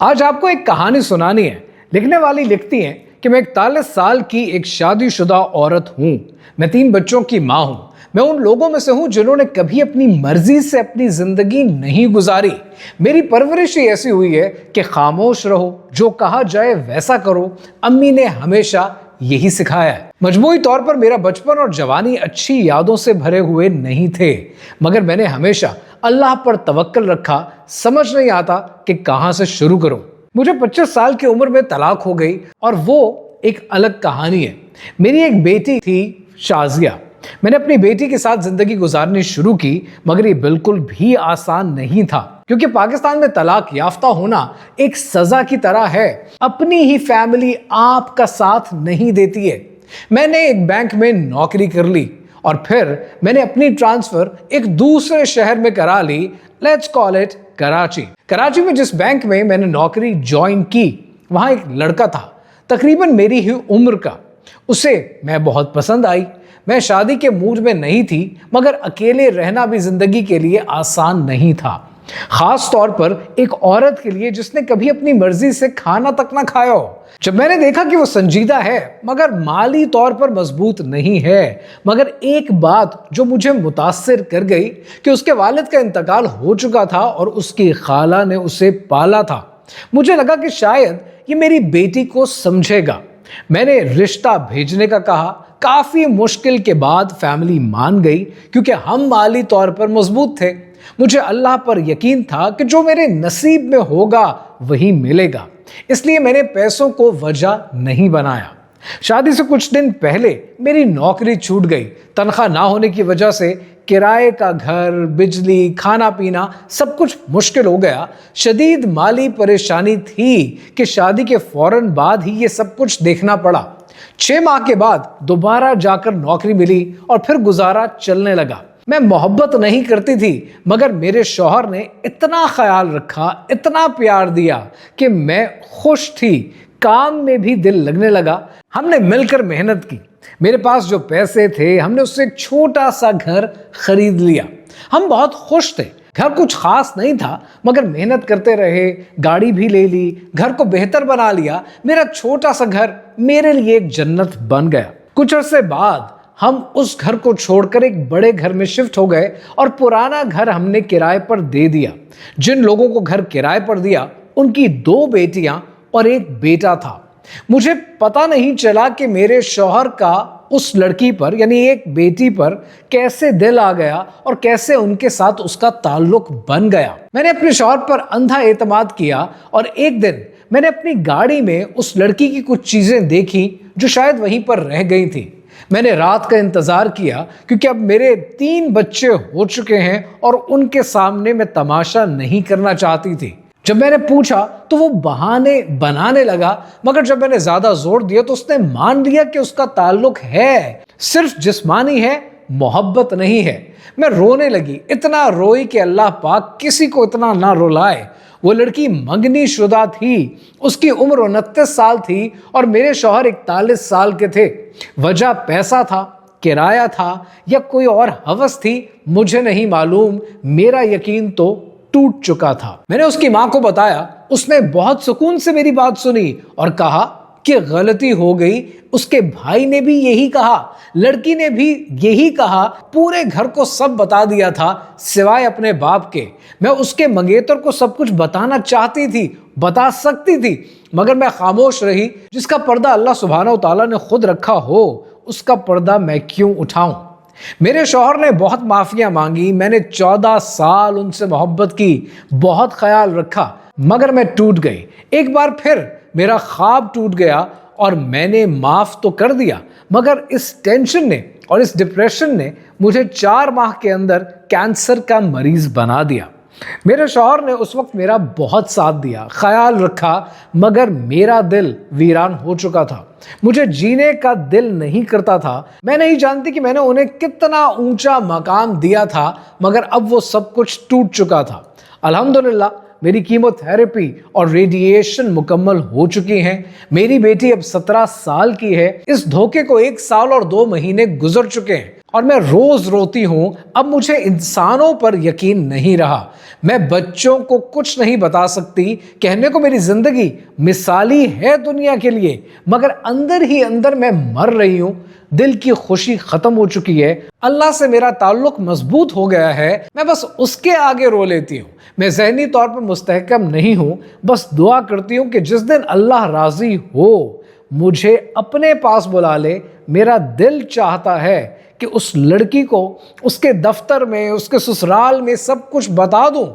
आज आपको एक कहानी सुनानी है। लिखने वाली लिखती हैं कि मैं 41 साल की एक शादीशुदा औरत हूं। मैं 3 बच्चों की मां हूं। मैं उन लोगों में से हूं जिन्होंने कभी अपनी मर्जी से अपनी जिंदगी नहीं गुजारी। मेरी परवरिश ही ऐसी हुई है कि खामोश रहो, जो कहा जाए वैसा करो। अम्मी ने हमेशा यही सिखाया है। मजमूई तौर पर मेरा बचपन और जवानी अच्छी यादों से भरे हुए नहीं थे, मगर मैंने हमेशा अल्लाह पर तवक्कल रखा। समझ नहीं आता कि कहां से शुरू करूं। मुझे 25 साल की उम्र में तलाक हो गई और वो एक अलग कहानी है। मेरी एक बेटी थी, शाजिया। मैंने अपनी बेटी के साथ जिंदगी गुजारनी शुरू की, मगर ये बिल्कुल भी आसान नहीं था, क्योंकि पाकिस्तान में तलाक याफ्ता होना एक सजा की तरह है। अपनी ही फैमिली आपका साथ नहीं देती है। मैंने एक बैंक में नौकरी कर ली और फिर मैंने अपनी ट्रांसफर एक दूसरे शहर में करा ली। Let's call it Karachi. Karachi में जिस बैंक में मैंने नौकरी ज्वाइन की, वहां एक लड़का था, तकरीबन मेरी ही उम्र का। उसे मैं बहुत पसंद आई। मैं शादी के मूड में नहीं थी, मगर अकेले रहना भी जिंदगी के लिए आसान नहीं था, खास तौर पर एक औरत के लिए जिसने कभी अपनी मर्जी से खाना तक ना खाया हो। जब मैंने देखा कि वो संजीदा है मगर माली तौर पर मजबूत नहीं है, मगर एक बात जो मुझे मुतासिर कर गई कि उसके वालिद का इंतकाल हो चुका था और उसकी खाला ने उसे पाला था। मुझे लगा कि शायद ये मेरी बेटी को समझेगा। मैंने रिश्ता भेजने का कहा। काफी मुश्किल के बाद फैमिली मान गई, क्योंकि हम माली तौर पर मजबूत थे। मुझे अल्लाह पर यकीन था कि जो मेरे नसीब में होगा वही मिलेगा, इसलिए मैंने पैसों को वजह नहीं बनाया। शादी से कुछ दिन पहले मेरी नौकरी छूट गई। तनख्वाह ना होने की वजह से किराए का घर, बिजली, खाना पीना सब कुछ मुश्किल हो गया। शदीद माली परेशानी थी कि शादी के फौरन बाद ही ये सब कुछ देखना पड़ा। 6 माह के बाद दोबारा जाकर नौकरी मिली और फिर गुजारा चलने लगा। मैं मोहब्बत नहीं करती थी, मगर मेरे शौहर ने इतना ख्याल रखा, इतना प्यार दिया कि मैं खुश थी। काम में भी दिल लगने लगा। हमने मिलकर मेहनत की। मेरे पास जो पैसे थे, हमने उससे एक छोटा सा घर खरीद लिया। हम बहुत खुश थे। घर कुछ खास नहीं था, मगर मेहनत करते रहे। गाड़ी भी ले ली, घर को बेहतर बना लिया। मेरा छोटा सा घर मेरे लिए एक जन्नत बन गया। कुछ अरसे बाद हम उस घर को छोड़कर एक बड़े घर में शिफ्ट हो गए और पुराना घर हमने किराए पर दे दिया। जिन लोगों को घर किराए पर दिया, उनकी 2 बेटियां और एक बेटा था। मुझे पता नहीं चला कि मेरे शौहर का उस लड़की पर, यानी एक बेटी पर, कैसे दिल आ गया और कैसे उनके साथ उसका ताल्लुक बन गया। मैंने अपने शौहर पर अंधा एतमाद किया और एक दिन मैंने अपनी गाड़ी में उस लड़की की कुछ चीजें देखी जो शायद वहीं पर रह गई थी। मैंने रात का इंतजार किया, क्योंकि अब मेरे 3 बच्चे हो चुके हैं और उनके सामने मैं तमाशा नहीं करना चाहती थी। जब मैंने पूछा तो वो बहाने बनाने लगा, मगर जब मैंने ज्यादा जोर दिया तो उसने मान लिया कि उसका ताल्लुक है, सिर्फ जिस्मानी है, मोहब्बत नहीं है। मैं रोने लगी। इतना रोई कि अल्लाह पाक किसी को इतना ना रुलाए। वो लड़की मंगनी शुदा थी। उसकी उम्र 29 साल थी और मेरे शौहर 41 साल के थे। वजह पैसा था, किराया था, या कोई और हवस थी, मुझे नहीं मालूम। मेरा यकीन तो टूट चुका था। मैंने उसकी मां को बताया। उसने बहुत सुकून से मेरी बात सुनी और कहा कि गलती हो गई। उसके भाई ने भी यही कहा, लड़की ने भी यही कहा। पूरे घर को सब बता दिया था, सिवाय अपने बाप के। मैं उसके मंगेतर को सब कुछ बताना चाहती थी, बता सकती थी, मगर मैं खामोश रही। जिसका पर्दा अल्लाह सुब्हानहू तआला ने खुद रखा हो, उसका पर्दा मैं क्यों उठाऊं। मेरे शौहर ने बहुत माफियां मांगी। मैंने 14 साल उनसे मोहब्बत की, बहुत ख्याल रखा, मगर मैं टूट गई। एक बार फिर मेरा ख्वाब टूट गया और मैंने माफ तो कर दिया, मगर इस टेंशन ने और इस डिप्रेशन ने मुझे 4 माह के अंदर कैंसर का मरीज बना दिया। मेरे शौहर ने उस वक्त मेरा बहुत साथ दिया, ख्याल रखा, मगर मेरा दिल वीरान हो चुका था। मुझे जीने का दिल नहीं करता था। मैं नहीं जानती कि मैंने उन्हें कितना ऊंचा मकाम दिया था, मगर अब वो सब कुछ टूट चुका था। अल्हम्दुलिल्लाह मेरी कीमोथेरेपी और रेडिएशन मुकम्मल हो चुकी हैं। मेरी बेटी अब 17 साल की है। इस धोखे को 1 साल और 2 महीने गुजर चुके हैं। और मैं रोज रोती हूं, अब मुझे इंसानों पर यकीन नहीं रहा। मैं बच्चों को कुछ नहीं बता सकती, कहने को मेरी जिंदगी मिसाली है दुनिया के लिए, मगर अंदर ही अंदर मैं मर रही हूं। दिल की खुशी खत्म हो चुकी है, अल्लाह से मेरा ताल्लुक मजबूत हो गया है, मैं बस उसके आगे रो लेती हूँ। मैं ज़हनी तौर पर मुस्तहकम नहीं हूं, बस दुआ करती हूँ कि जिस दिन अल्लाह राजी हो मुझे अपने पास बुला ले। मेरा दिल चाहता है कि उस लड़की को उसके दफ्तर में, उसके ससुराल में सब कुछ बता दूं।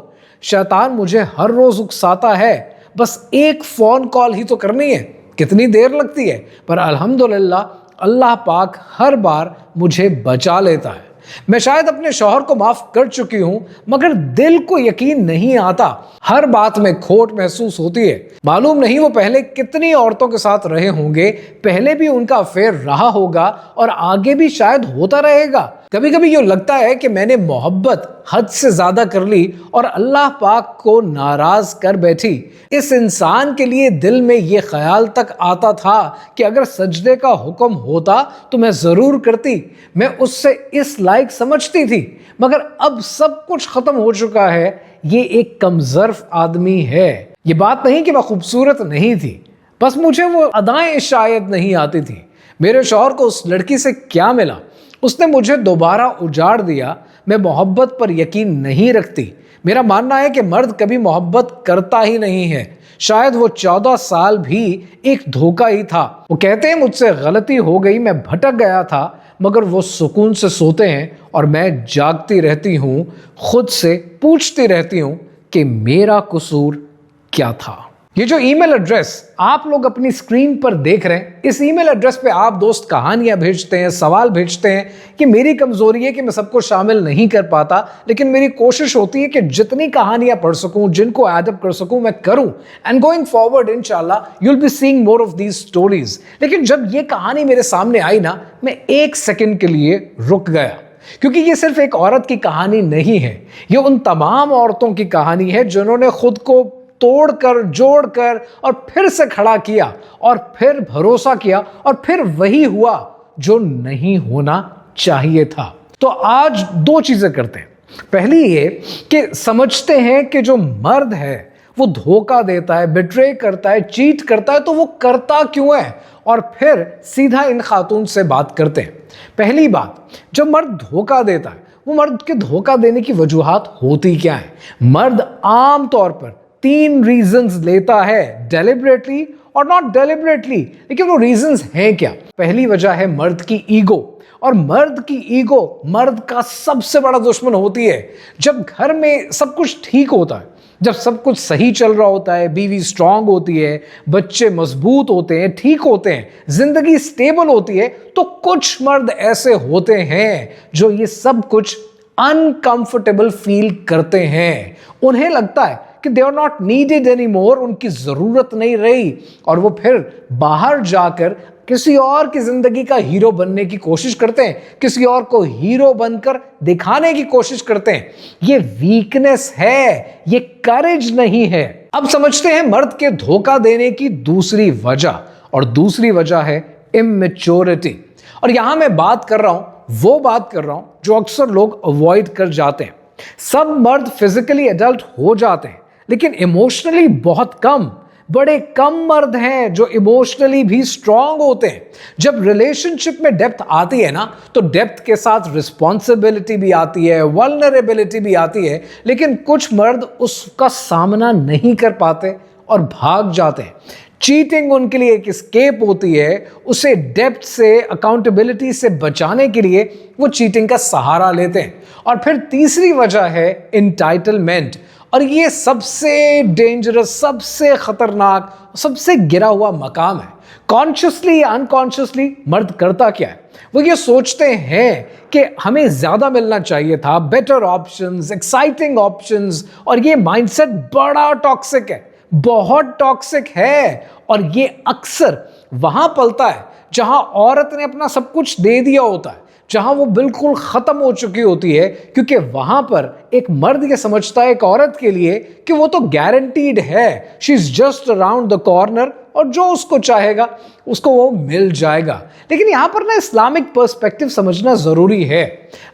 शैतान मुझे हर रोज उकसाता है, बस एक फोन कॉल ही तो करनी है, कितनी देर लगती है, पर अल्हम्दुलिल्लाह अल्लाह पाक हर बार मुझे बचा लेता है। मैं शायद अपने शौहर को माफ कर चुकी हूं, मगर दिल को यकीन नहीं आता। हर बात में खोट महसूस होती है। मालूम नहीं वो पहले कितनी औरतों के साथ रहे होंगे, पहले भी उनका अफेयर रहा होगा और आगे भी शायद होता रहेगा। कभी कभी यूं लगता है कि मैंने मोहब्बत हद से ज्यादा कर ली और अल्लाह पाक को नाराज कर बैठी। इस इंसान के लिए दिल में ये ख्याल तक आता था कि अगर सजदे का हुक्म होता तो मैं जरूर करती। मैं उससे इस लायक समझती थी, मगर अब सब कुछ खत्म हो चुका है। ये एक कमजोर आदमी है। ये बात नहीं कि मैं खूबसूरत नहीं थी, बस मुझे वो अदाएं शायद नहीं आती थी। मेरे शौहर को उस लड़की से क्या मिला, उसने मुझे दोबारा उजाड़ दिया। मैं मोहब्बत पर यकीन नहीं रखती। मेरा मानना है कि मर्द कभी मोहब्बत करता ही नहीं है। शायद वो 14 साल भी एक धोखा ही था। वो कहते हैं मुझसे गलती हो गई, मैं भटक गया था, मगर वो सुकून से सोते हैं और मैं जागती रहती हूँ, खुद से पूछती रहती हूँ कि मेरा कसूर क्या था। ये जो ईमेल एड्रेस आप लोग अपनी स्क्रीन पर देख रहे हैं, इस ईमेल एड्रेस पे आप दोस्त कहानियां भेजते हैं, सवाल भेजते हैं कि मेरी कमजोरी है कि मैं सबको शामिल नहीं कर पाता, लेकिन मेरी कोशिश होती है कि जितनी कहानियां पढ़ सकूं, जिनको एडअप कर सकूं, मैं करूं। एंड गोइंग फॉरवर्ड इंशाल्लाह you will be seeing more of these stories. लेकिन जब ये कहानी मेरे सामने आई ना, मैं एक सेकेंड के लिए रुक गया, क्योंकि ये सिर्फ एक औरत की कहानी नहीं है। ये उन तमाम औरतों की कहानी है जिन्होंने खुद को तोड़कर, जोड़कर और फिर से खड़ा किया और फिर भरोसा किया और फिर वही हुआ जो नहीं होना चाहिए था। तो आज दो चीजें करते हैं। पहली ये कि समझते हैं कि जो मर्द है वो धोखा देता है, बिट्रे करता है, चीट करता है, तो वो करता क्यों है, और फिर सीधा इन खातून से बात करते हैं। पहली बात, जब मर्द धोखा देता है, वो मर्द के धोखा देने की वजूहात होती क्या है। मर्द आम तौर पर 3 रीजंस लेता है, डेलिबरेटली और नॉट डेलिबरेटली। लेकिन वो रीजंस हैं क्या? पहली वजह है मर्द की ईगो, और मर्द की ईगो मर्द का सबसे बड़ा दुश्मन होती है। जब घर में सब कुछ ठीक होता है, जब सब कुछ सही चल रहा होता है, बीवी स्ट्रांग होती है, बच्चे मजबूत होते हैं, ठीक होते हैं, जिंदगी स्टेबल होती है, तो कुछ मर्द ऐसे होते हैं जो ये सब कुछ अनकंफर्टेबल फील करते हैं। उन्हें लगता है कि they are not needed any more, उनकी जरूरत नहीं रही, और वो फिर बाहर जाकर किसी और की जिंदगी का हीरो बनने की कोशिश करते हैं, किसी और को हीरो बनकर दिखाने की कोशिश करते हैं। ये वीकनेस है, ये करेज नहीं है। अब समझते हैं मर्द के धोखा देने की दूसरी वजह, और दूसरी वजह है इमेच्योरिटी। और यहां मैं बात कर रहा हूं, वो बात कर रहा हूं जो अक्सर लोग अवॉइड कर जाते हैं। सब मर्द फिजिकली एडल्ट हो जाते हैं, लेकिन इमोशनली बहुत कम। बड़े कम मर्द हैं जो इमोशनली भी स्ट्रांग होते हैं। जब रिलेशनशिप में डेप्थ आती है ना, तो डेप्थ के साथ रिस्पॉन्सिबिलिटी भी आती है, वल्नरेबिलिटी भी आती है, लेकिन कुछ मर्द उसका सामना नहीं कर पाते और भाग जाते हैं। चीटिंग उनके लिए एक एस्केप होती है। उसे डेप्थ से, अकाउंटेबिलिटी से बचाने के लिए वो चीटिंग का सहारा लेते हैं। और फिर तीसरी वजह है एंटाइटलमेंट, और ये सबसे डेंजरस, सबसे खतरनाक, सबसे गिरा हुआ मकाम है। कॉन्शियसली या अनकॉन्शियसली मर्द करता क्या है, वो ये सोचते हैं कि हमें ज्यादा मिलना चाहिए था, बेटर ऑप्शंस, एक्साइटिंग ऑप्शंस, और ये माइंडसेट बड़ा टॉक्सिक है, बहुत टॉक्सिक है। और ये अक्सर वहां पलता है जहां औरत ने अपना सब कुछ दे दिया होता है, जहां वो बिल्कुल खत्म हो चुकी होती है, क्योंकि वहां पर एक मर्द ये समझता है एक औरत के लिए कि वो तो गारंटीड है, she is just around the corner और जो उसको चाहेगा उसको वो मिल जाएगा। लेकिन यहां पर ना इस्लामिक पर्सपेक्टिव समझना जरूरी है।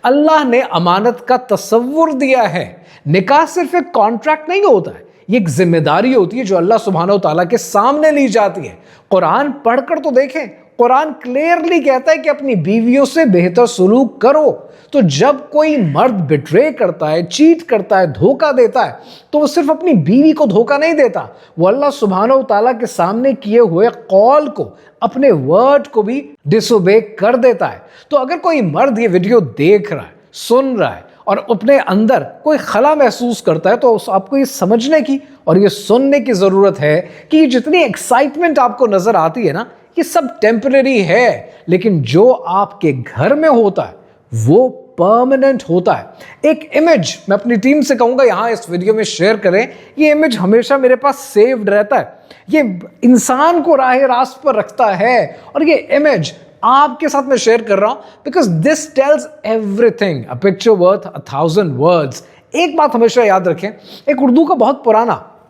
अल्लाह ने अमानत का तसव्वुर दिया है। निकाह सिर्फ एक कॉन्ट्रैक्ट नहीं होता है, ये एक जिम्मेदारी होती है जो अल्लाह सुब्हानहू तआला के सामने ली जाती है। कुरान पढ़कर तो देखें, कुरान क्लियरली कहता है कि अपनी बीवियों से बेहतर सलूक करो। तो जब कोई मर्द बिट्रे करता है, चीट करता है, धोखा देता है, तो वो सिर्फ अपनी बीवी को धोखा नहीं देता, वो अल्लाह सुब्हानहू तआला के सामने किए हुए कौल को, अपने वर्ड को भी डिसोबे कर देता है। तो अगर कोई मर्द ये वीडियो देख रहा है, सुन रहा है और अपने अंदर कोई खला महसूस करता है, तो आपको ये समझने की और ये सुनने की जरूरत है कि ये जितनी एक्साइटमेंट आपको नजर आती है ना, ये सब टेम्परेरी है, लेकिन जो आपके घर में होता है वो परमानेंट होता है। एक इमेज मैं अपनी टीम से कहूंगा यहां इस वीडियो में शेयर करें, ये इमेज हमेशा मेरे पास सेव्ड रहता है, ये इंसान को राह रास्त पर रखता है और ये इमेज आपके साथ मैं शेयर कर रहा हूं because this tells everything, a picture worth 1000 words. एक बात हमेशा याद रखें, एक उर्दू का बहुत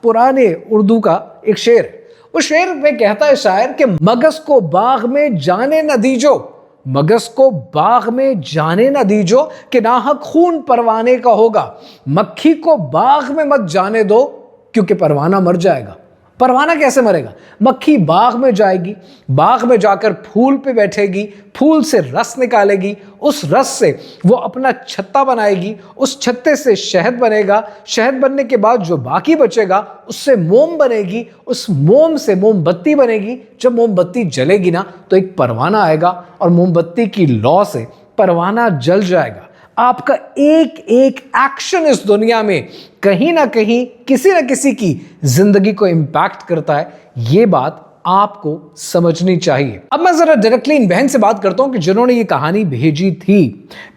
पुराने उर्दू का एक शेर है। वो शेर में कहता है शायर कि मगस को बाग में जाने न दीजो, मगस को बाग में जाने न दीजो कि नाहक खून परवाने का होगा, मक्खी को बाग में मत जाने दो क्योंकि परवाना मर जाएगा। परवाना कैसे मरेगा? मक्खी बाग में जाएगी, बाग में जाकर फूल पे बैठेगी, फूल से रस निकालेगी, उस रस से वो अपना छत्ता बनाएगी, उस छत्ते से शहद बनेगा, शहद बनने के बाद जो बाकी बचेगा उससे मोम बनेगी, उस मोम से मोमबत्ती बनेगी। जब मोमबत्ती जलेगी ना तो एक परवाना आएगा और मोमबत्ती की लौ से परवाना जल जाएगा। आपका एक एक एक्शन इस दुनिया में कहीं ना कहीं किसी ना किसी की जिंदगी को इंपैक्ट करता है, ये बात आपको समझनी चाहिए। अब मैं जरा डायरेक्टली इन बहन से बात करता हूं कि जिन्होंने ये कहानी भेजी थी।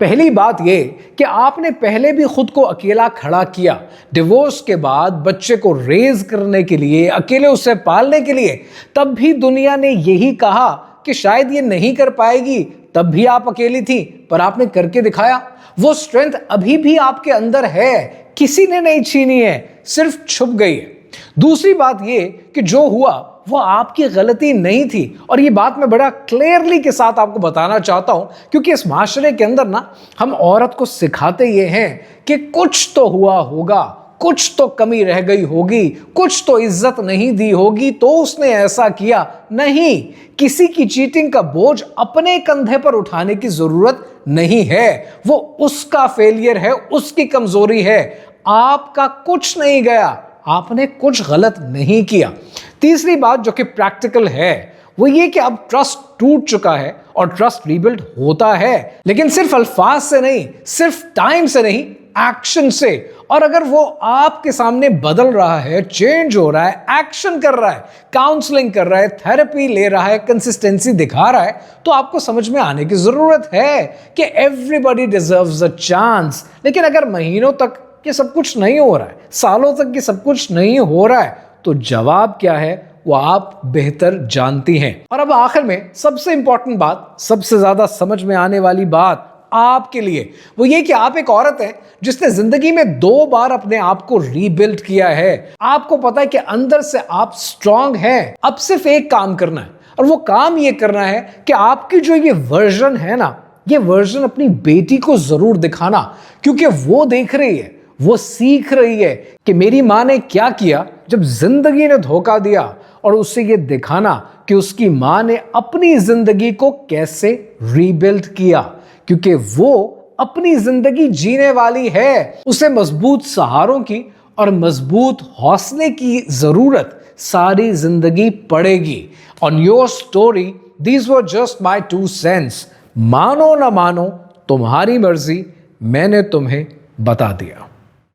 पहली बात ये कि आपने पहले भी खुद को अकेला खड़ा किया, डिवोर्स के बाद बच्चे को रेज करने के लिए, अकेले उसे पालने के लिए, तब भी दुनिया ने यही कहा कि शायद ये नहीं कर पाएगी, तब भी आप अकेली थी, पर आपने करके दिखाया। वो स्ट्रेंथ अभी भी आपके अंदर है, किसी ने नहीं छीनी है, सिर्फ छुप गई है। दूसरी बात ये कि जो हुआ वो आपकी गलती नहीं थी, और ये बात मैं बड़ा क्लियरली के साथ आपको बताना चाहता हूं, क्योंकि इस माशरे के अंदर ना हम औरत को सिखाते ये हैं कि कुछ तो हुआ होगा, कुछ तो कमी रह गई होगी, कुछ तो इज्जत नहीं दी होगी तो उसने ऐसा किया। नहीं, किसी की चीटिंग का बोझ अपने कंधे पर उठाने की जरूरत नहीं है, वो उसका फेलियर है, उसकी कमजोरी है, आपका कुछ नहीं गया, आपने कुछ गलत नहीं किया। तीसरी बात जो कि प्रैक्टिकल है वो ये कि अब ट्रस्ट टूट चुका है और ट्रस्ट रीबिल्ड होता है, लेकिन सिर्फ अल्फाज से नहीं, सिर्फ टाइम से नहीं, एक्शन से। और अगर वो आपके सामने बदल रहा है, चेंज हो रहा है, एक्शन कर रहा है, काउंसलिंग कर रहा है, थेरेपी ले रहा है, कंसिस्टेंसी दिखा रहा है, तो आपको समझ में आने की जरूरत है कि एवरीबॉडी डिजर्व्स अ चांस। लेकिन अगर महीनों तक ये सब कुछ नहीं हो रहा है, सालों तक ये सब कुछ नहीं हो रहा है, तो जवाब क्या है वो आप बेहतर जानती हैं। और अब आखिर में सबसे इंपॉर्टेंट बात, सबसे ज्यादा समझ में आने वाली बात आपके लिए, वो ये कि आप एक औरत हैं जिसने जिंदगी में 2 बार अपने आप को रीबिल्ड किया है। आपको पता है कि अंदर से आप स्ट्रांग हैं। अब सिर्फ एक काम करना है, और वो काम ये करना है कि आपकी जो ये वर्जन है ना, ये वर्जन अपनी बेटी को जरूर दिखाना, क्योंकि वो देख रही है, वो सीख रही है कि मेरी माँ ने क्या किया जब जिंदगी ने धोखा दिया, और उससे ये दिखाना कि उसकी माँ ने अपनी जिंदगी को कैसे रीबिल्ड किया, क्योंकि वो अपनी जिंदगी जीने वाली है। उसे मजबूत सहारों की और मजबूत हौसले की जरूरत सारी जिंदगी पड़ेगी। On your story, these were just my 2 cents। मानो ना मानो तुम्हारी मर्जी, मैंने तुम्हें बता दिया।